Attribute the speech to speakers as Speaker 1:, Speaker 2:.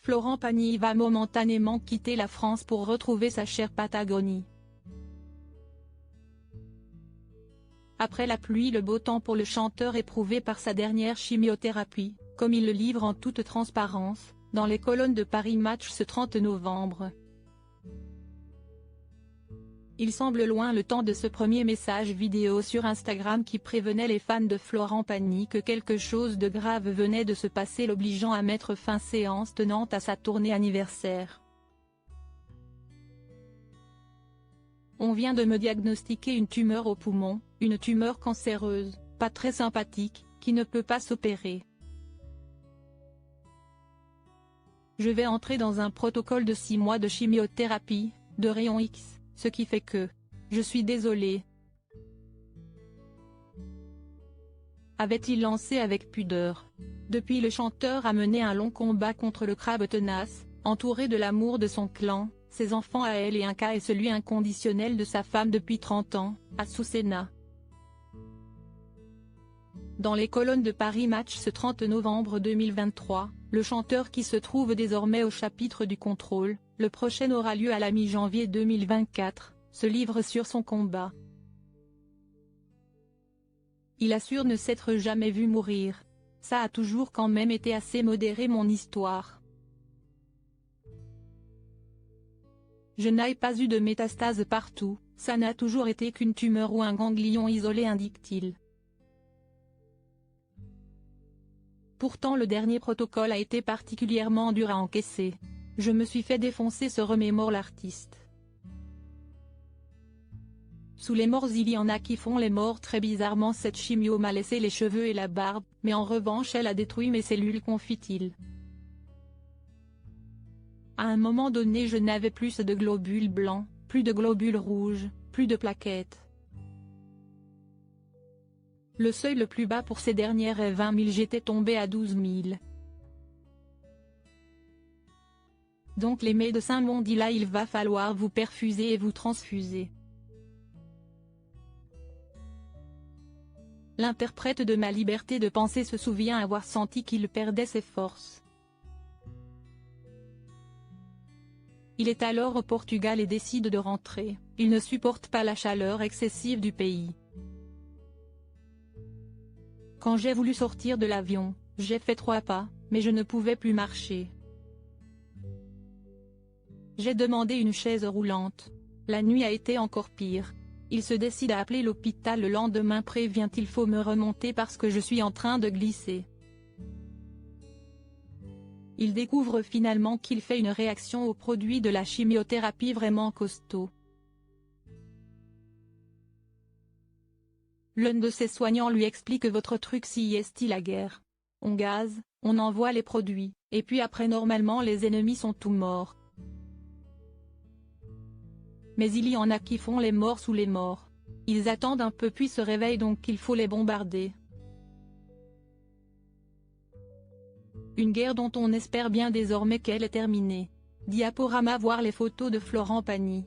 Speaker 1: Florent Pagny va momentanément quitter la France pour retrouver sa chère Patagonie. Après la pluie, le beau temps pour le chanteur éprouvé par sa dernière chimiothérapie, comme il le livre en toute transparence, dans les colonnes de Paris Match ce 30 novembre. Il semble loin le temps de ce premier message vidéo sur Instagram qui prévenait les fans de Florent Pagny que quelque chose de grave venait de se passer, l'obligeant à mettre fin séance tenante à sa tournée anniversaire. On vient de me diagnostiquer une tumeur au poumon, une tumeur cancéreuse, pas très sympathique, qui ne peut pas s'opérer. Je vais entrer dans un protocole de 6 mois de chimiothérapie, de rayon X, ce qui fait que je suis désolé, avait-il lancé avec pudeur. Depuis, le chanteur a mené un long combat contre le crabe tenace, entouré de l'amour de son clan, ses enfants à elle et un cas et celui inconditionnel de sa femme depuis 30 ans, Azucena. Dans les colonnes de Paris Match ce 30 novembre 2023, le chanteur, qui se trouve désormais au chapitre du contrôle, le prochain aura lieu à la mi-janvier 2024, se livre sur son combat. Il assure ne s'être jamais vu mourir. Ça a toujours quand même été assez modéré mon histoire. Je n'ai pas eu de métastases partout, ça n'a toujours été qu'une tumeur ou un ganglion isolé, indique-t-il. Pourtant le dernier protocole a été particulièrement dur à encaisser. Je me suis fait défoncer, se remémore l'artiste. Sous les morts il y en a qui font les morts très bizarrement, cette chimio m'a laissé les cheveux et la barbe, mais en revanche elle a détruit mes cellules, confie-t-il. À un moment donné je n'avais plus de globules blancs, plus de globules rouges, plus de plaquettes. Le seuil le plus bas pour ces dernières est 20 000, j'étais tombé à 12 000. Donc les médecins m'ont dit là il va falloir vous perfuser et vous transfuser. L'interprète de Ma liberté de penser se souvient avoir senti qu'il perdait ses forces. Il est alors au Portugal et décide de rentrer, il ne supporte pas la chaleur excessive du pays. Quand j'ai voulu sortir de l'avion, j'ai fait 3 pas, mais je ne pouvais plus marcher. J'ai demandé une chaise roulante. La nuit a été encore pire. Il se décide à appeler l'hôpital le lendemain, prévient il faut me remonter parce que je suis en train de glisser. Il découvre finalement qu'il fait une réaction aux produits de la chimiothérapie vraiment costaud. L'un de ses soignants lui explique que votre truc si est-il la guerre. On gaze, on envoie les produits, et puis après normalement les ennemis sont tous morts. Mais il y en a qui font les morts sous les morts. Ils attendent un peu puis se réveillent, donc il faut les bombarder. Une guerre dont on espère bien désormais qu'elle est terminée. Diaporama, voir les photos de Florent Pagny.